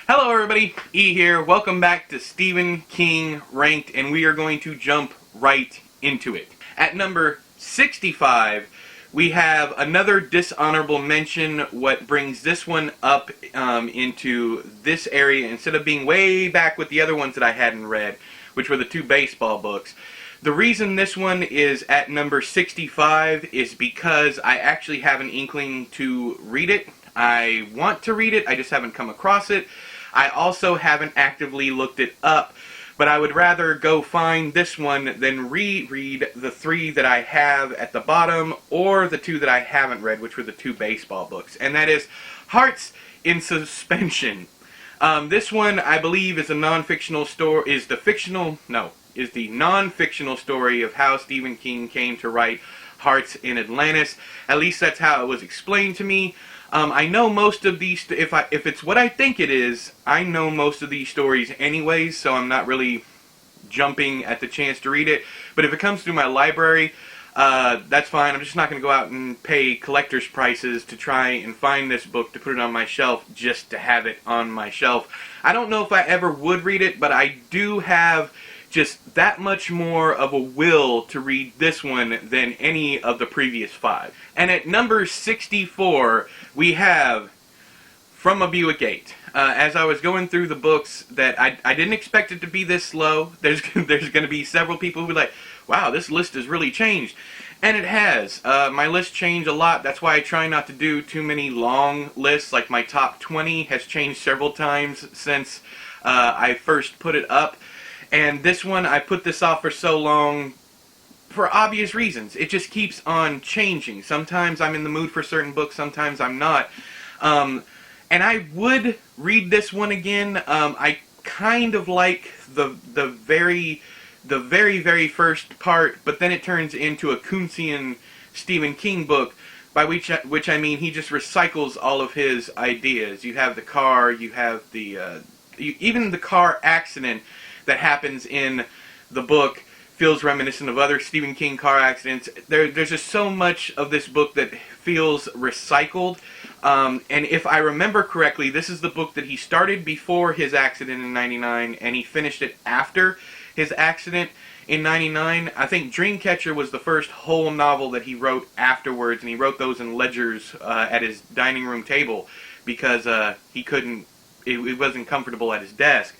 Hello everybody, E here. Welcome back to Stephen King Ranked, and we are going to jump right into it. At number 65, we have another dishonorable mention. What brings this one up into this area, instead of being way back with the other ones that I hadn't read, which were the two baseball books. The reason this one is at number 65 is because I actually have an inkling to read it. I want to read it, I just haven't come across it. I also haven't actively looked it up, but I would rather go find this one than reread the three that I have at the bottom, or the two that I haven't read, which were the two baseball books. And that is Hearts in Suspension. This one, I believe, is a non-fictional story, is the non-fictional story of how Stephen King came to write Hearts in Atlantis. At least that's how it was explained to me. I know most of these, if it's what I think it is, I know most of these stories anyways, so I'm not really jumping at the chance to read it. But if it comes through my library, that's fine. I'm just not going to go out and pay collector's prices to try and find this book to put it on my shelf just to have it on my shelf. I don't know if I ever would read it, but I do have just that much more of a will to read this one than any of the previous five. And at number 64, we have From a Buick 8. As I was going through the books, that I didn't expect it to be this slow. There's going to be several people who are like, wow, this list has really changed. And it has. My list changed a lot. That's why I try not to do too many long lists. Like my top 20 has changed several times since I first put it up. And this one, I put this off for so long for obvious reasons. It just keeps on changing. Sometimes I'm in the mood for certain books, sometimes I'm not. And I would read this one again. I kind of like the very first part, but then it turns into a Kuntzian Stephen King book, by which I mean he just recycles all of his ideas. You have the car, you have the even the car accident that happens in the book feels reminiscent of other Stephen King car accidents. There's just so much of this book that feels recycled. And if I remember correctly, this is the book that he started before his accident in 99, and he finished it after his accident in 99. I think Dreamcatcher was the first whole novel that he wrote afterwards, and he wrote those in ledgers at his dining room table because it wasn't comfortable at his desk.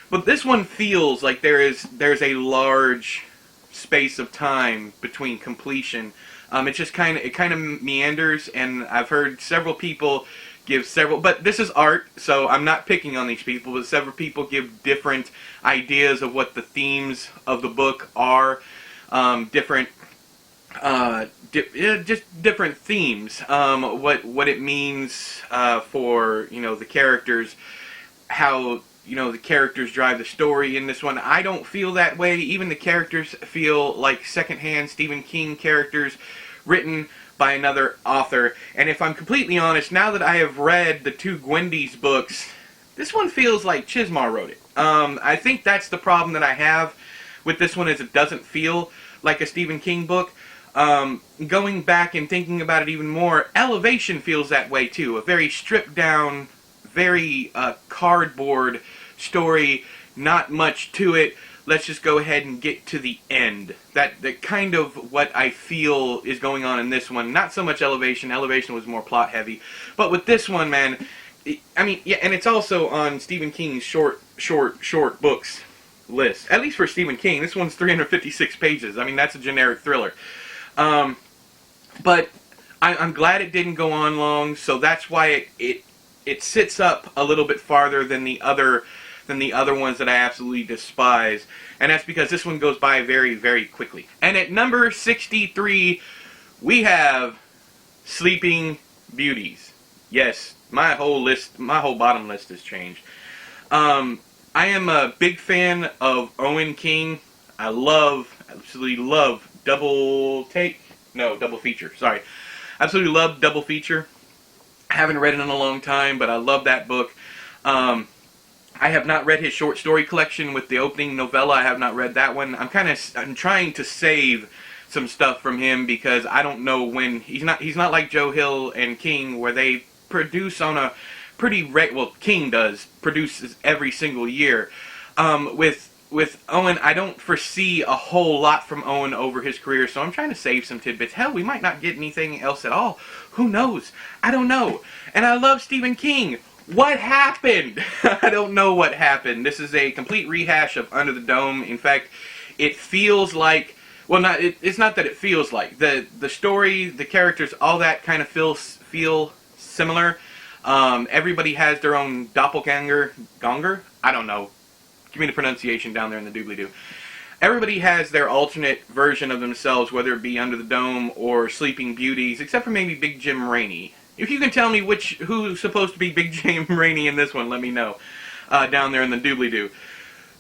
But this one feels like there's a large space of time between completion. It just kind of meanders, and I've heard several people give but this is art, so I'm not picking on these people, but several people give different ideas of what the themes of the book are, just different themes, what it means for the characters, how the characters drive the story in this one. I don't feel that way. Even the characters feel like secondhand Stephen King characters written by another author. And if I'm completely honest, now that I have read the two Gwendy's books, this one feels like Chismar wrote it. I think that's the problem that I have with this one, is it doesn't feel like a Stephen King book. Going back and thinking about it even more, Elevation feels that way too. A very stripped down, very cardboard story, not much to it. Let's just go ahead and get to the end. That kind of what I feel is going on in this one. Not so much Elevation. Elevation was more plot heavy. But with this one, man, I mean, yeah, and it's also on Stephen King's short books list. At least for Stephen King. This one's 356 pages. I mean, that's a generic thriller. But I'm glad it didn't go on long, so that's why it sits up a little bit farther than the other ones that I absolutely despise. And that's because this one goes by very, very quickly. And at number 63, we have Sleeping Beauties. Yes, my whole bottom list has changed. I am a big fan of Owen King. I absolutely love Double Feature. Sorry. Absolutely love Double Feature. I haven't read it in a long time, but I love that book. I have not read his short story collection with the opening novella. I have not read that one. I'm trying to save some stuff from him because I don't know when he's not like Joe Hill and King, where they produce on a pretty well, King does, produces every single year. With Owen, I don't foresee a whole lot from Owen over his career, so I'm trying to save some tidbits. Hell, we might not get anything else at all. Who knows? I don't know. And I love Stephen King. What happened? I don't know what happened. This is a complete rehash of Under the Dome. In fact, it feels like, well, it's not that it feels like. The story, the characters, all that kind of feel similar. Everybody has their own doppelganger. Gonger? I don't know. Give me the pronunciation down there in the doobly-doo. Everybody has their alternate version of themselves, whether it be Under the Dome or Sleeping Beauties, except for maybe Big Jim Rainey. If you can tell me who's supposed to be Big Jim Rainey in this one, let me know down there in the doobly-doo.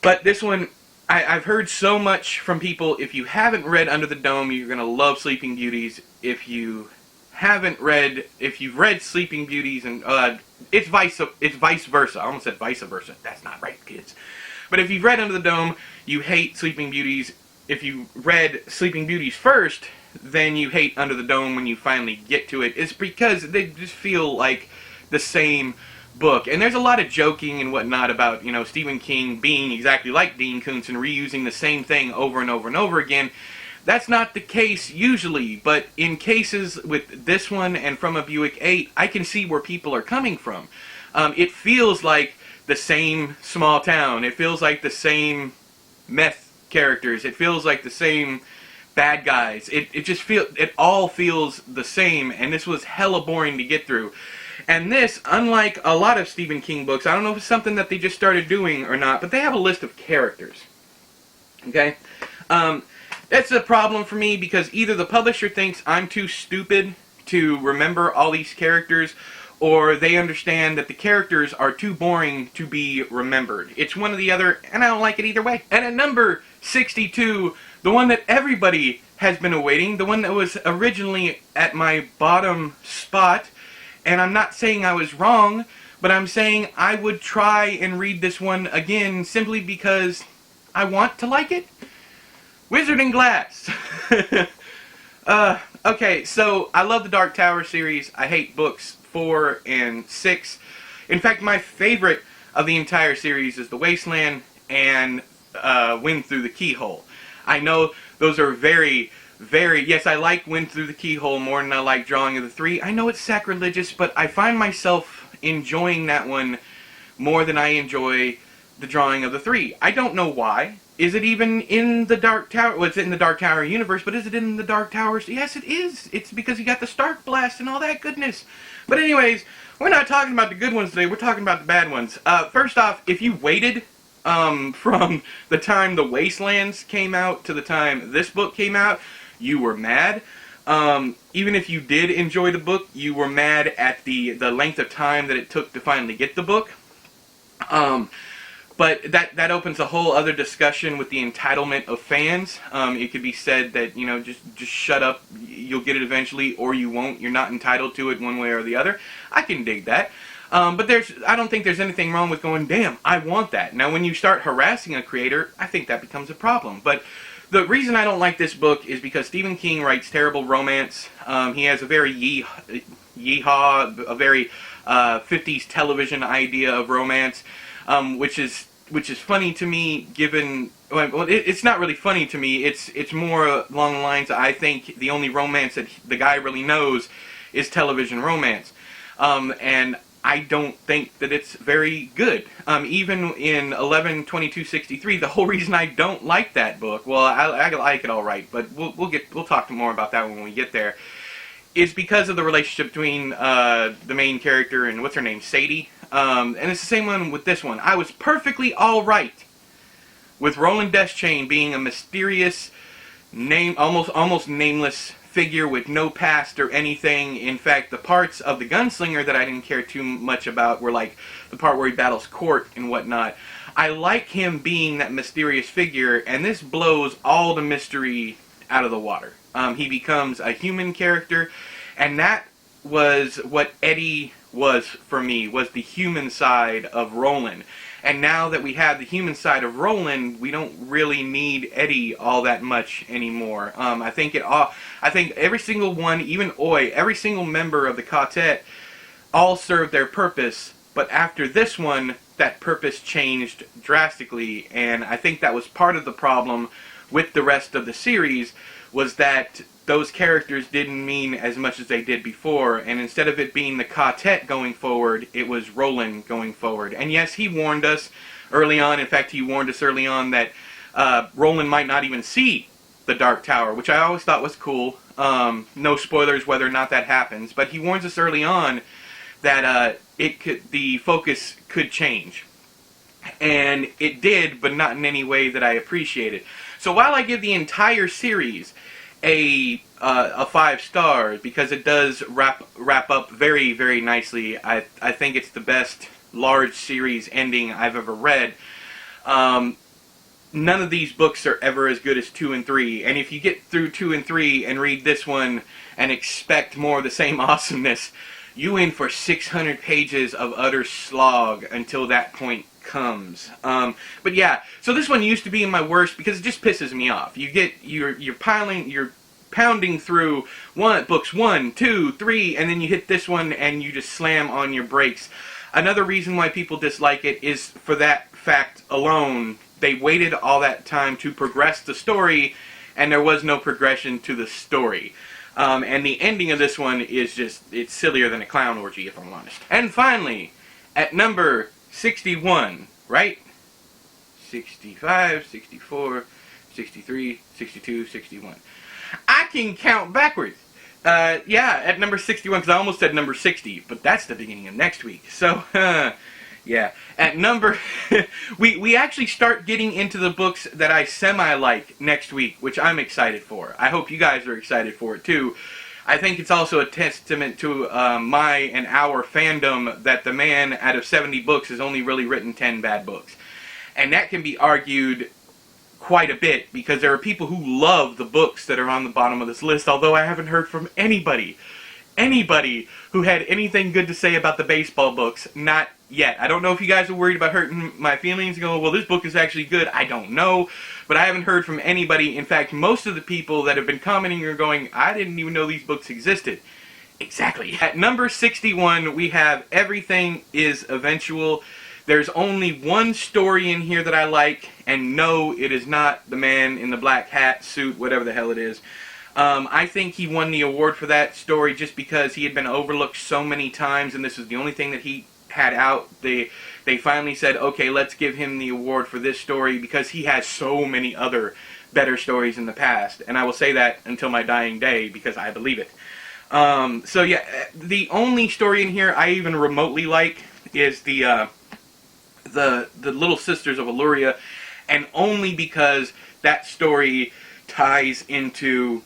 But this one, I've heard so much from people. If you haven't read Under the Dome, you're going to love Sleeping Beauties. If you've read Sleeping Beauties, and it's vice versa. I almost said vice versa. That's not right, kids. But if you've read Under the Dome, you hate Sleeping Beauties. If you read Sleeping Beauties first, then you hate Under the Dome when you finally get to it. It's because they just feel like the same book. And there's a lot of joking and whatnot about, Stephen King being exactly like Dean Koontz and reusing the same thing over and over and over again. That's not the case usually, but in cases with this one and From a Buick 8, I can see where people are coming from. It feels like the same small town. It feels like the same meth characters. It feels like the same bad guys. It all feels the same, and this was hella boring to get through. And this, unlike a lot of Stephen King books, I don't know if it's something that they just started doing or not, but they have a list of characters. Okay? That's a problem for me because either the publisher thinks I'm too stupid to remember all these characters, or they understand that the characters are too boring to be remembered. It's one or the other, and I don't like it either way. And at number 62, the one that everybody has been awaiting, the one that was originally at my bottom spot, and I'm not saying I was wrong, but I'm saying I would try and read this one again simply because I want to like it. Wizard and Glass. Okay, so I love the Dark Tower series. I hate books 4 and 6. In fact, my favorite of the entire series is The Wasteland and Wind Through the Keyhole. I know those are very, yes, I like Wind Through the Keyhole more than I like Drawing of the Three. I know it's sacrilegious, but I find myself enjoying that one more than I enjoy the Drawing of the Three. I don't know why. Is it even in the Dark Tower? Well, it's in the Dark Tower universe, but is it in the Dark Towers? Yes, it is. It's because you got the Stark Blast and all that goodness. But anyways, we're not talking about the good ones today. We're talking about the bad ones. First off, if you waited from the time The Wastelands came out to the time this book came out, you were mad. Even if you did enjoy the book, you were mad at the length of time that it took to finally get the book. But that opens a whole other discussion with the entitlement of fans. It could be said that, just shut up, you'll get it eventually, or you won't. You're not entitled to it one way or the other. I can dig that. But I don't think there's anything wrong with going, damn, I want that. Now, when you start harassing a creator, I think that becomes a problem. But the reason I don't like this book is because Stephen King writes terrible romance. He has a very yeehaw, a very 50s television idea of romance, which is funny to me, given, well, it's not really funny to me, it's more along the lines, I think the only romance that the guy really knows is television romance. And I don't think that it's very good. Even in 11/22/63, the whole reason I don't like that book, well, I like it all right, but we'll talk more about that when we get there, is because of the relationship between the main character and, what's her name, Sadie. And it's the same one with this one. I was perfectly alright with Roland Deschain being a mysterious, almost nameless figure with no past or anything. In fact, the parts of the Gunslinger that I didn't care too much about were like the part where he battles Court and whatnot. I like him being that mysterious figure, and this blows all the mystery out of the water. He becomes a human character, and that was what Eddie was for me, was the human side of Roland. And now that we have the human side of Roland, we don't really need Eddie all that much anymore. I think every single one, even Oi, every single member of the quartet, all serve their purpose But after this one, that purpose changed drastically, and I think that was part of the problem with the rest of the series, was that those characters didn't mean as much as they did before, and instead of it being the quartet going forward, it was Roland going forward. And yes, he warned us early on, in fact he warned us early on that Roland might not even see the Dark Tower, which I always thought was cool. No spoilers whether or not that happens, but he warns us early on that the focus could change. And it did, but not in any way that I appreciated. So while I give the entire series a 5 stars, because it does wrap up very, very nicely, I think it's the best large series ending I've ever read. None of these books are ever as good as 2 and 3, and if you get through 2 and 3 and read this one and expect more of the same awesomeness, you in for 600 pages of utter slog until that point comes. But yeah, so this one used to be my worst because it just pisses me off. You're pounding through books 1, 2, 3, and then you hit this one and you just slam on your brakes. Another reason why people dislike it is for that fact alone. They waited all that time to progress the story, and there was no progression to the story. And the ending of this one is just, it's sillier than a clown orgy, if I'm honest. And finally, at number 61, right? 65, 64, 63, 62, 61. I can count backwards. Yeah, at number 61, because I almost said number 60, but that's the beginning of next week. So, yeah. At number... we actually start getting into the books that I semi-like next week, which I'm excited for. I hope you guys are excited for it, too. I think it's also a testament to my and our fandom that the man, out of 70 books, has only really written 10 bad books. And that can be argued quite a bit, because there are people who love the books that are on the bottom of this list, although I haven't heard from anybody who had anything good to say about the baseball books. Not yet. I don't know if you guys are worried about hurting my feelings, going, well, this book is actually good. I don't know, but I haven't heard from anybody. In fact, most of the people that have been commenting are going, I didn't even know these books existed. Exactly. At number 61, we have Everything is Eventual. There's only one story in here that I like, and no, it is not the man in the black hat, suit, whatever the hell it is. I think he won the award for that story just because he had been overlooked so many times, and this was the only thing that he had out. They finally said, okay, let's give him the award for this story because he has so many other better stories in the past. And I will say that until my dying day because I believe it. So yeah, the only story in here I even remotely like is the Little Sisters of Illyria, and only because that story ties into,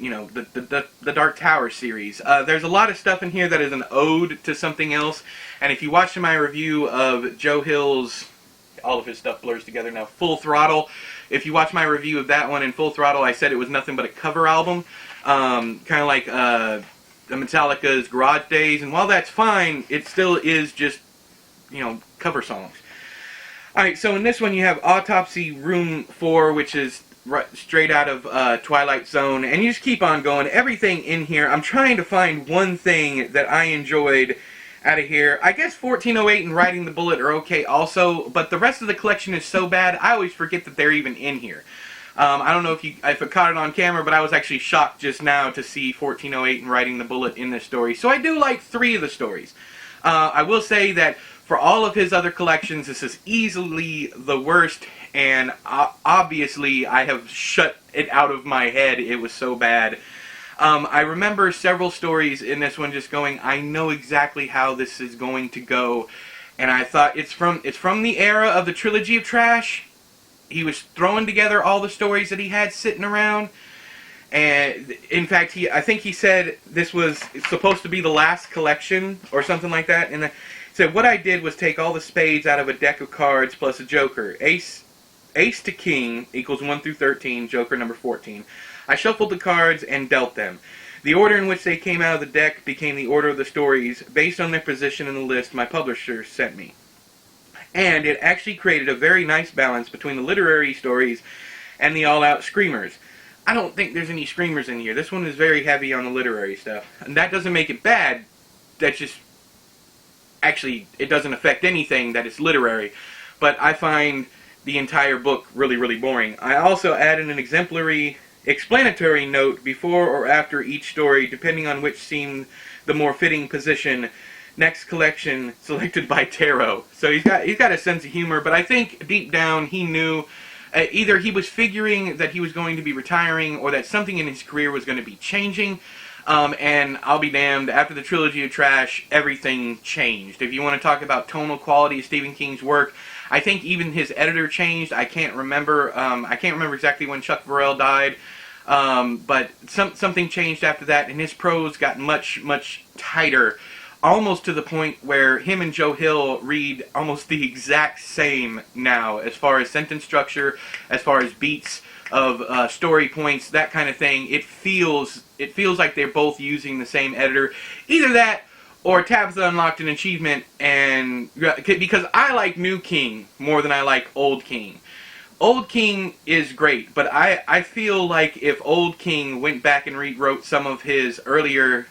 you know, the Dark Tower series. There's a lot of stuff in here that is an ode to something else, and if you watch my review of Joe Hill's, all of his stuff blurs together now, Full Throttle, if you watch my review of that one in Full Throttle, I said it was nothing but a cover album, kind of like the Metallica's Garage Days, and while that's fine, it still is just, you know, cover songs. Alright, so in this one you have Autopsy Room 4, which is straight out of Twilight Zone, and you just keep on going. Everything in here, I'm trying to find one thing that I enjoyed out of here. I guess 1408 and Riding the Bullet are okay also, but the rest of the collection is so bad, I always forget that they're even in here. I don't know if I caught it on camera, but I was actually shocked just now to see 1408 and Riding the Bullet in this story. So I do like 3 of the stories. I will say that for all of his other collections, this is easily the worst, and obviously I have shut it out of my head. It was so bad. I remember several stories in this one just going, I know exactly how this is going to go, and I thought it's from the era of the Trilogy of Trash. He was throwing together all the stories that he had sitting around, and in fact, I think he said this was supposed to be the last collection or something like that, and said, what I did was take all the spades out of a deck of cards plus a joker. Ace to king equals 1 through 13, joker number 14. I shuffled the cards and dealt them. The order in which they came out of the deck became the order of the stories based on their position in the list my publisher sent me. And it actually created a very nice balance between the literary stories and the all-out screamers. I don't think there's any screamers in here. This one is very heavy on the literary stuff. And that doesn't make it bad. That's just actually, it doesn't affect anything that it's literary. But I find the entire book really, really boring. I also added an explanatory note before or after each story, depending on which seemed the more fitting position. Next collection selected by Tarot. So he's got a sense of humor, but I think deep down he knew either he was figuring that he was going to be retiring or that something in his career was going to be changing. And I'll be damned, after the trilogy of trash, everything changed. If you want to talk about tonal quality of Stephen King's work, I think even his editor changed. I can't remember exactly when Chuck Verrill died, but something changed after that, and his prose got much, much tighter, almost to the point where him and Joe Hill read almost the exact same now, as far as sentence structure, as far as beats of story points, that kind of thing. It feels like they're both using the same editor. Either that, or Tabitha unlocked an achievement, and because I like New King more than I like Old King. Old King is great, but I feel like if Old King went back and rewrote some of his earlier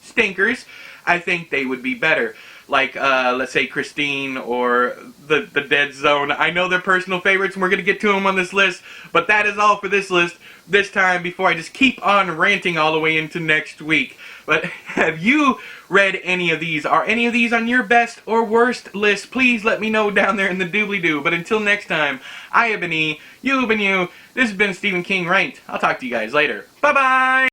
stinkers, I think they would be better. Like, let's say Christine or the Dead Zone. I know they're personal favorites, and we're going to get to them on this list, but that is all for this list this time before I just keep on ranting all the way into next week. But have you read any of these? Are any of these on your best or worst list? Please let me know down there in the doobly-doo. But until next time, I have been E, you have been you. This has been Stephen King Ranked. I'll talk to you guys later. Bye-bye!